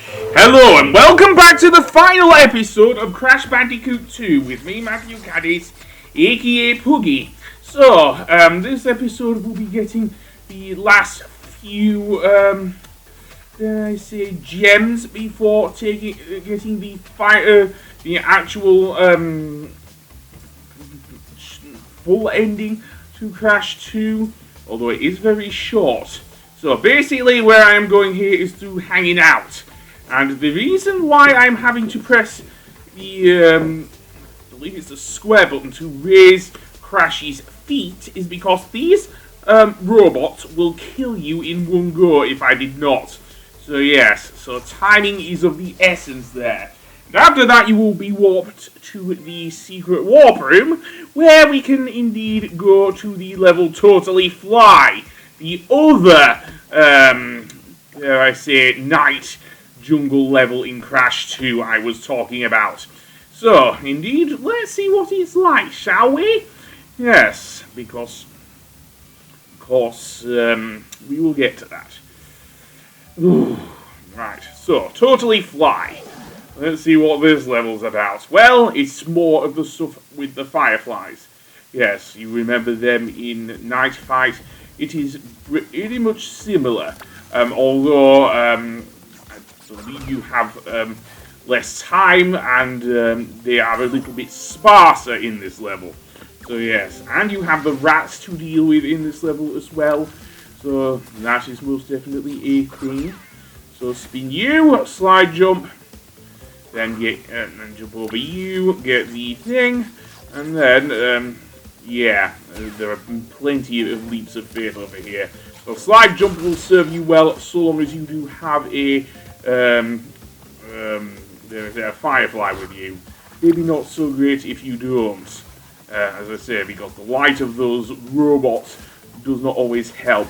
Hello and welcome back to the final episode of Crash Bandicoot 2 with me, Matthew Caddis, aka Puggy. So, this episode will be getting the last few, dare I say, gems before getting the actual, full ending to Crash 2, although it is very short. So basically where I am going here is through hanging out. And the reason why I'm having to press the, I believe it's the square button to raise Crash's feet is because these robots will kill you in one go if I did not. So yes, so timing is of the essence there. And after that you will be warped to the secret warp room where we can indeed go to the level Totally Fly. The other, dare I say, night jungle level in Crash 2 I was talking about. So, indeed, let's see what it's like, shall we? Yes, because, of course, we will get to that. Ooh, right, so, Totally Fly. Let's see what this level's about. Well, it's more of the stuff with the fireflies. Yes, you remember them in Night Fight. It is pretty much similar, although I believe you have less time and they are a little bit sparser in this level. So yes, and you have the rats to deal with in this level as well. So that is most definitely a thing. So spin you, slide jump, then and jump over you, get the thing, and then yeah, there are plenty of leaps of faith over here. So slide jump will serve you well so long as you do have a there's a firefly with you. Maybe not so great if you don't. As I say, because the light of those robots does not always help.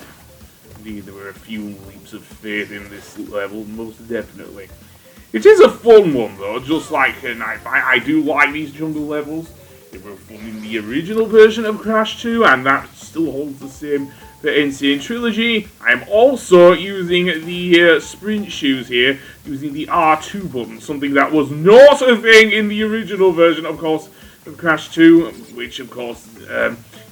Indeed, there were a few leaps of faith in this level, most definitely. It is a fun one though, just like Night Fight. I do like these jungle levels. They were fun in the original version of Crash 2, and that still holds the same for Insane Trilogy. I am also using the sprint shoes here, using the R2 button, something that was not a thing in the original version, of course, of Crash 2, which, of course,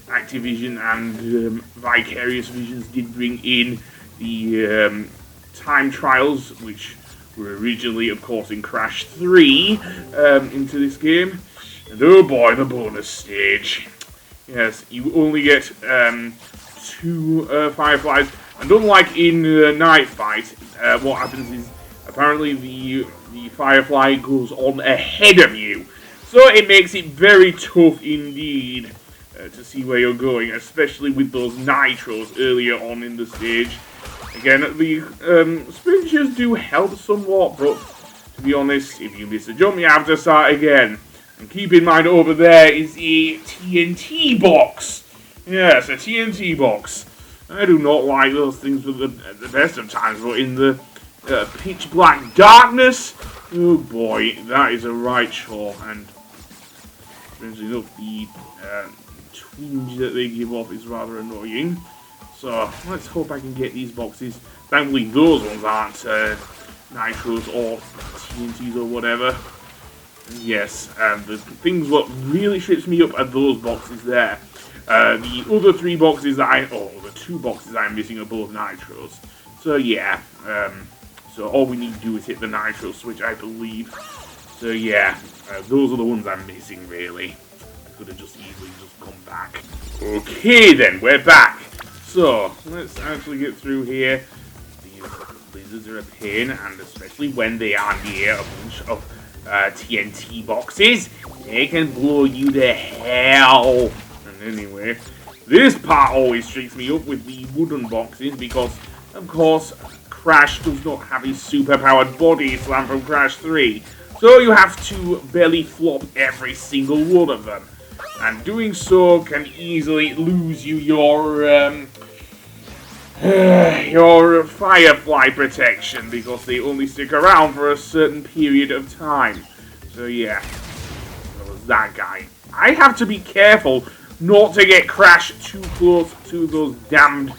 Activision and Vicarious Visions did bring in the time trials, which were originally, of course, in Crash 3 into this game. And oh boy, the bonus stage. Yes, you only get 2 fireflies. And unlike in Night Fight, what happens is apparently the firefly goes on ahead of you. So it makes it very tough indeed to see where you're going, especially with those nitros earlier on in the stage. Again, the sprinters do help somewhat, but to be honest, if you miss a jump, you have to start again. And keep in mind, over there is a TNT box. Yes, a TNT box. I do not like those things at the best of times, but in the pitch black darkness, oh boy, that is a right chore. And strangely enough, the twinge that they give off is rather annoying. So let's hope I can get these boxes. Thankfully, those ones aren't nitros or TNTs or whatever. Yes, the things what really trips me up are those boxes there. The other 3 boxes the 2 boxes I'm missing are both nitros. So yeah, so all we need to do is hit the nitro switch, I believe. So yeah, those are the ones I'm missing really. I could have just easily just come back. Okay then, we're back. So, let's actually get through here. These lizards are a pain, and especially when they are near a bunch of TNT boxes, they can blow you to hell. And anyway, this part always trips me up with the wooden boxes because, of course, Crash does not have a superpowered body slam from Crash 3. So you have to belly flop every single one of them. And doing so can easily lose you your firefly protection because they only stick around for a certain period of time. So yeah, that was that guy. I have to be careful not to get Crash too close to those damned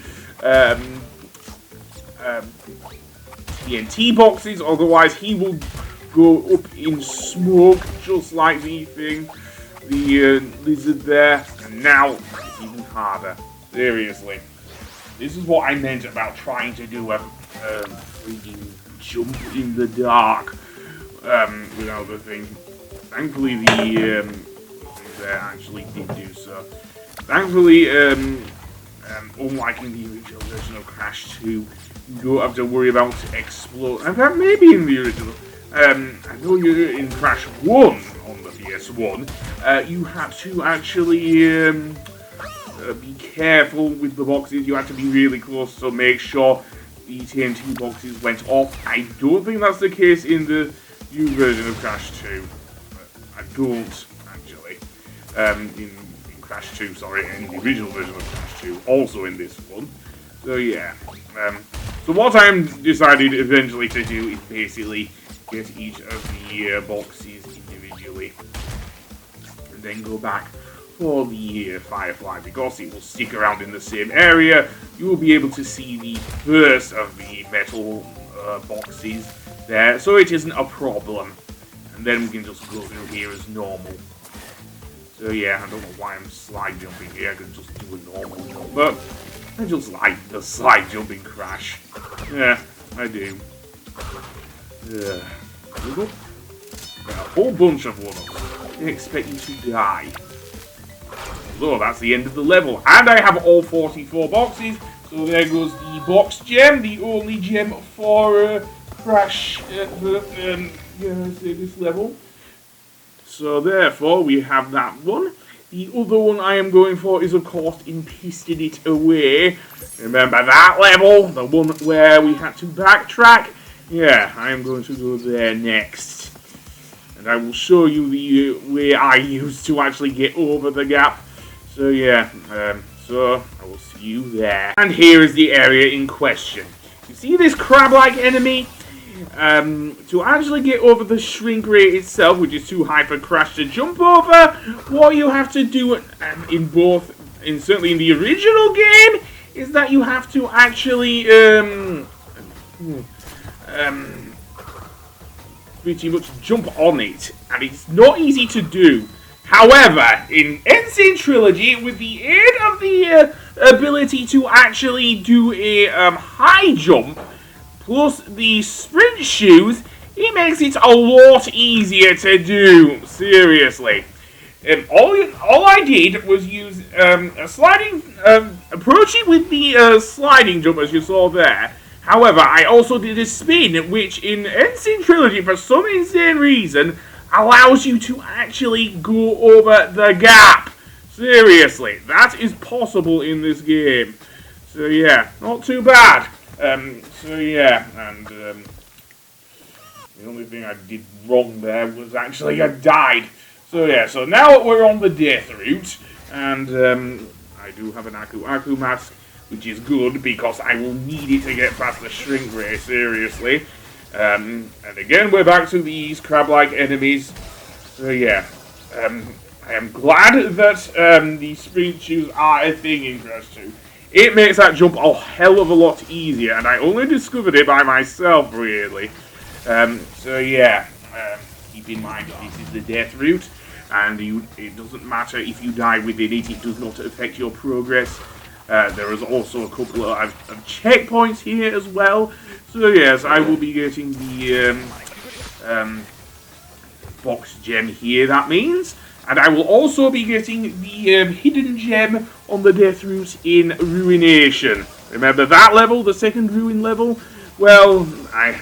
TNT boxes, otherwise he will go up in smoke, just like the thing, the lizard there. And now it's even harder. Seriously. This is what I meant about trying to do a freaking jump in the dark without the thing. Thankfully, the thing there actually did do so. Thankfully, unlike in the original version of Crash 2, you don't have to worry about explode. In fact, maybe in the original. I know you're in Crash 1 on the PS1. You had to actually be careful with the boxes. You had to be really close to make sure the TNT boxes went off. I don't think that's the case in the new version of Crash 2. I don't, actually. In Crash 2, sorry, in the original version of Crash 2, also in this one. So yeah. So what I'm decided eventually to do is basically get each of the boxes individually, and then go back for the Firefly, because it will stick around in the same area. You will be able to see the first of the metal boxes there, so it isn't a problem. And then we can just go through here as normal. So yeah, I don't know why I'm slide jumping here. I can just do a normal jump, but I just like the slide jumping Crash. Yeah, I do. Yeah. A whole bunch of one-ups. They expect you to die. So that's the end of the level. And I have all 44 boxes. So there goes the box gem, the only gem for Crash this level. So therefore we have that one. The other one I am going for is, of course, in Piston It Away. Remember that level? The one where we had to backtrack? Yeah, I am going to go there next. And I will show you the way I used to actually get over the gap. So yeah, so I will see you there. And here is the area in question. You see this crab-like enemy? To actually get over the shrink ray itself, which is too high for Crash to jump over, what you have to do certainly in the original game, is that you have to actually pretty much jump on it, and it's not easy to do. However, in Insane Trilogy, with the aid of the ability to actually do a high jump, plus the sprint shoes, it makes it a lot easier to do. Seriously. All I did was use a sliding, approach it with the sliding jump, as you saw there. However, I also did a spin, which in Insane Trilogy, for some insane reason, allows you to actually go over the gap. Seriously, that is possible in this game. So yeah, not too bad. So yeah, and the only thing I did wrong there was actually I died. So yeah, so now we're on the death route, and I do have an Aku mask, which is good because I will need it to get past the shrink ray, seriously. And again, we're back to these crab-like enemies. So yeah, I am glad that the sprint shoes are a thing in Crash 2. It makes that jump a hell of a lot easier, and I only discovered it by myself, really. So yeah, keep in mind this is the death route, and it doesn't matter if you die within it, it does not affect your progress. There is also a couple of checkpoints here as well. So yes, I will be getting the box gem here, that means. And I will also be getting the hidden gem on the death route in Ruination. Remember that level, the second Ruin level? Well, I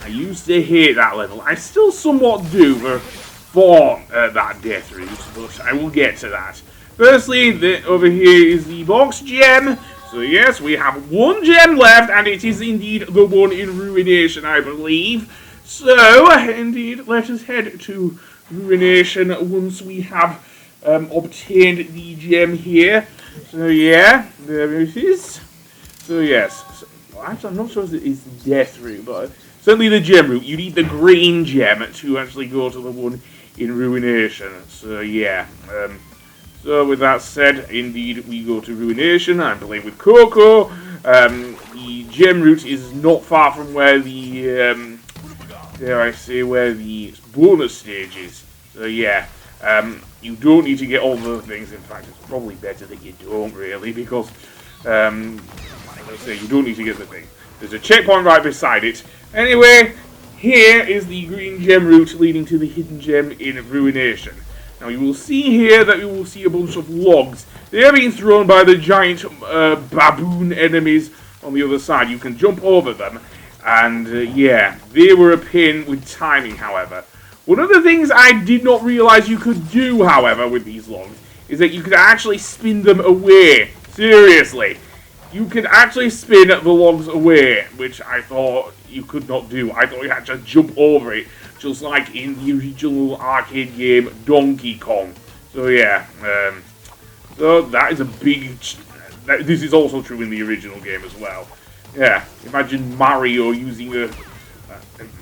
used to hate that level. I still somewhat do for that death route, but I will get to that. Firstly, over here is the box gem. So yes, we have one gem left, and it is indeed the one in Ruination, I believe. So, indeed, let us head to Ruination once we have obtained the gem here. So yeah, there it is. So yes, actually I'm not sure if it's the death route, but certainly the gem route. You need the green gem to actually go to the one in Ruination. So yeah, so with that said, indeed we go to Ruination. I'm playing with Coco. The gem route is not far from where the, dare I say, where the bonus stage is. So yeah, you don't need to get all the things. In fact, it's probably better that you don't really, because, as I say, you don't need to get the thing. There's a checkpoint right beside it. Anyway, here is the green gem route leading to the hidden gem in Ruination. Now you will see here that you will see a bunch of logs. They are being thrown by the giant baboon enemies on the other side. You can jump over them, and yeah, they were a pain with timing, however. One of the things I did not realize you could do, however, with these logs, is that you could actually spin them away. Seriously. You can actually spin the logs away, which I thought you could not do. I thought you had to jump over it, just like in the original arcade game Donkey Kong. So yeah, so that is a big... This is also true in the original game as well. Yeah, imagine Mario using a...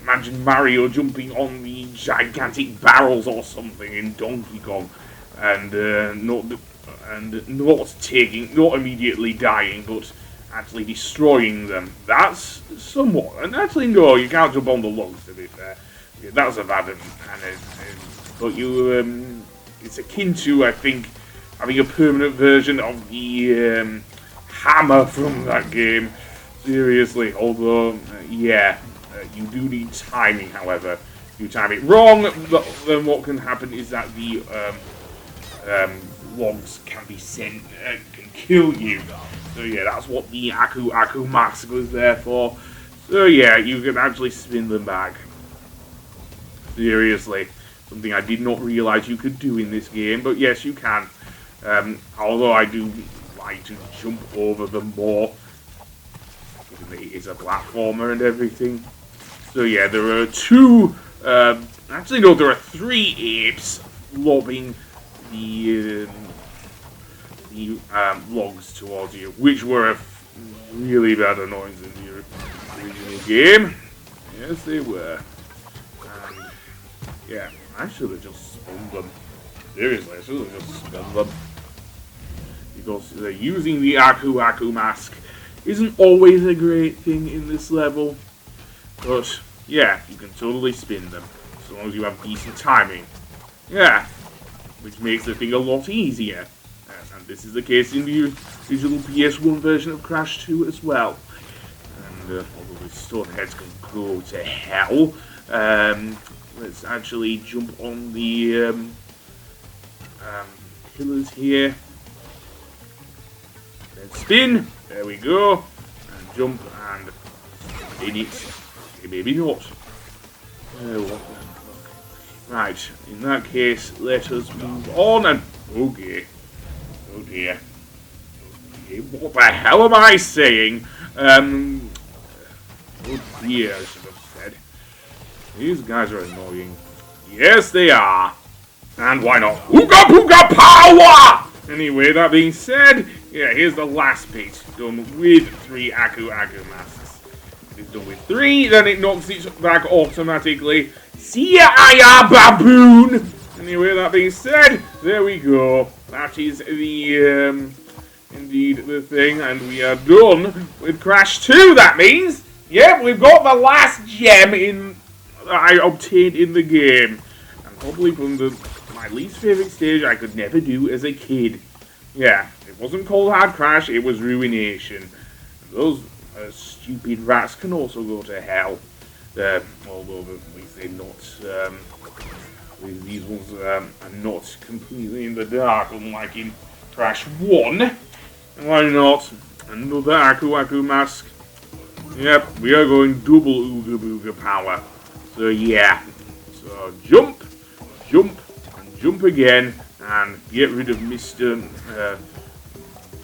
imagine Mario jumping on the gigantic barrels or something in Donkey Kong, and not immediately dying, but actually destroying them. That's somewhat. And actually, no, you can't jump on the logs, to be fair. Yeah, that's a bad but you, it's akin to, I think, having a permanent version of the hammer from that game. Seriously, although, yeah, you do need timing, however. If you time it wrong, then what can happen is that the logs can be sent, can kill you. So yeah, that's what the Aku mask was there for. So yeah, you can actually spin them back. Seriously, something I did not realize you could do in this game, but yes, you can. Although I do like to jump over them more, given that it is a platformer and everything. So yeah, there are two, actually no, there are 3 apes lobbing the logs towards you, which were a really bad annoyance in the original game. Yes, they were. And yeah, I should have just spun them. Seriously, I should have just spun them. Because using the Aku mask isn't always a great thing in this level. But yeah, you can totally spin them, as long as you have decent timing. Yeah, which makes the thing a lot easier. And this is the case in the original PS1 version of Crash 2 as well. And although the Stoneheads can go to hell, let's actually jump on the pillars here. Then spin, there we go, and jump and spin it. Okay, maybe not. Right, in that case, let us move on and... Okay. Oh dear. Okay, what the hell am I saying? Oh dear, I should have said. These guys are annoying. Yes, they are. And why not? Ooga booga power! Anyway, that being said, yeah, here's the last bit. Done with 3 Aku masks. If it's done with 3, then it knocks it back automatically. See ya, Aya Baboon! Anyway, that being said, there we go. That is the, indeed the thing, and we are done with Crash 2, that means. Yep, we've got the last gem that I obtained in the game. And probably from my least favourite stage I could never do as a kid. Yeah, it wasn't called Hard Crash, it was Ruination. Those stupid rats can also go to hell. Although at least they're not, these ones are not completely in the dark, unlike in Crash 1. Why not? Another Aku mask. Yep, we are going double Ooga Booga power. So yeah. So jump, and jump again, and get rid of Mr.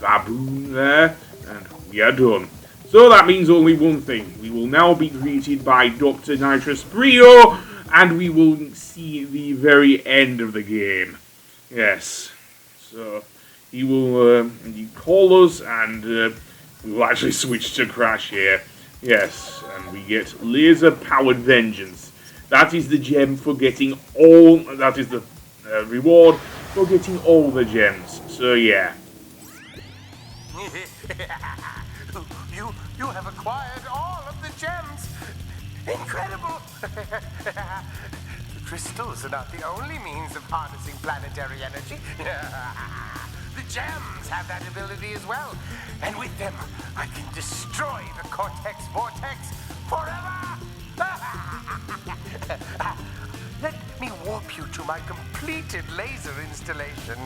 Baboon there, and we are done. So that means only one thing. We will now be greeted by Dr. Nitrous Brio, and we will see the very end of the game. Yes. So he will call us, and we will actually switch to Crash here. Yes, and we get laser-powered vengeance. That is the gem for getting all... That is the reward for getting all the gems. So, yeah. You have acquired all of the gems. Incredible! The crystals are not the only means of harnessing planetary energy. The gems have that ability as well. And with them, I can destroy the Cortex vortex forever! Let me warp you to my completed laser installation.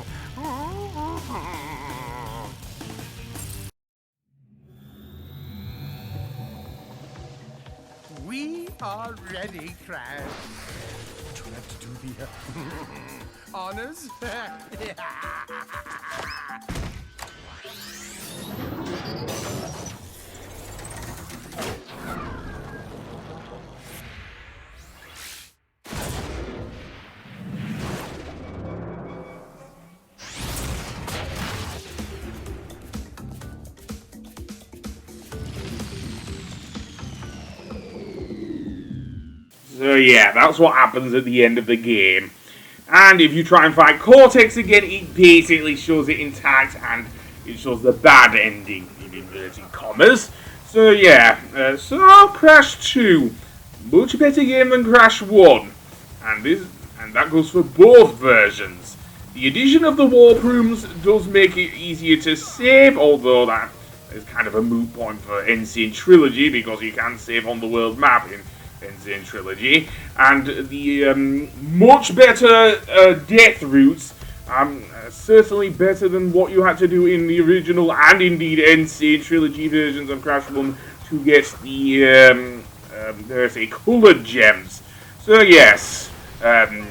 We are ready, Crash. Would you like to do the honors? So yeah, that's what happens at the end of the game. And if you try and fight Cortex again, it basically shows it intact and it shows the bad ending, in inverted commas. So yeah, so Crash 2, much better game than Crash 1. And that goes for both versions. The addition of the warp rooms does make it easier to save, although that is kind of a moot point for Insane Trilogy because you can save on the world map in Insane Trilogy, and the much better death routes, certainly better than what you had to do in the original and indeed Insane Trilogy versions of Crash 1 to get the there's a coloured gems. So yes, the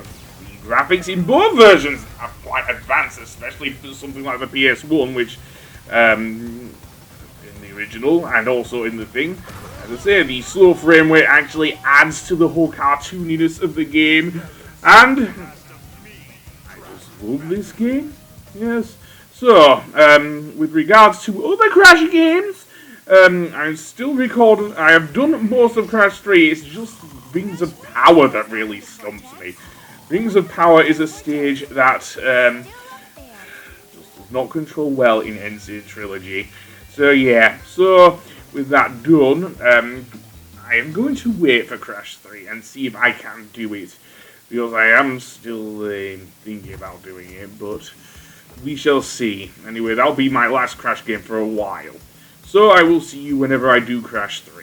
graphics in both versions are quite advanced, especially for something like the PS1, which in the original and also in the thing. As I say, the slow frame rate actually adds to the whole cartooniness of the game, and I just love this game. Yes. So, with regards to other Crash games, I'm still recording. I have done most of Crash 3. It's just Rings of Power that really stumps me. Rings of Power is a stage that just does not control well in Insane Trilogy. So yeah. So with that done, I am going to wait for Crash 3 and see if I can do it, because I am still thinking about doing it, but we shall see. Anyway, that'll be my last Crash game for a while. So I will see you whenever I do Crash 3.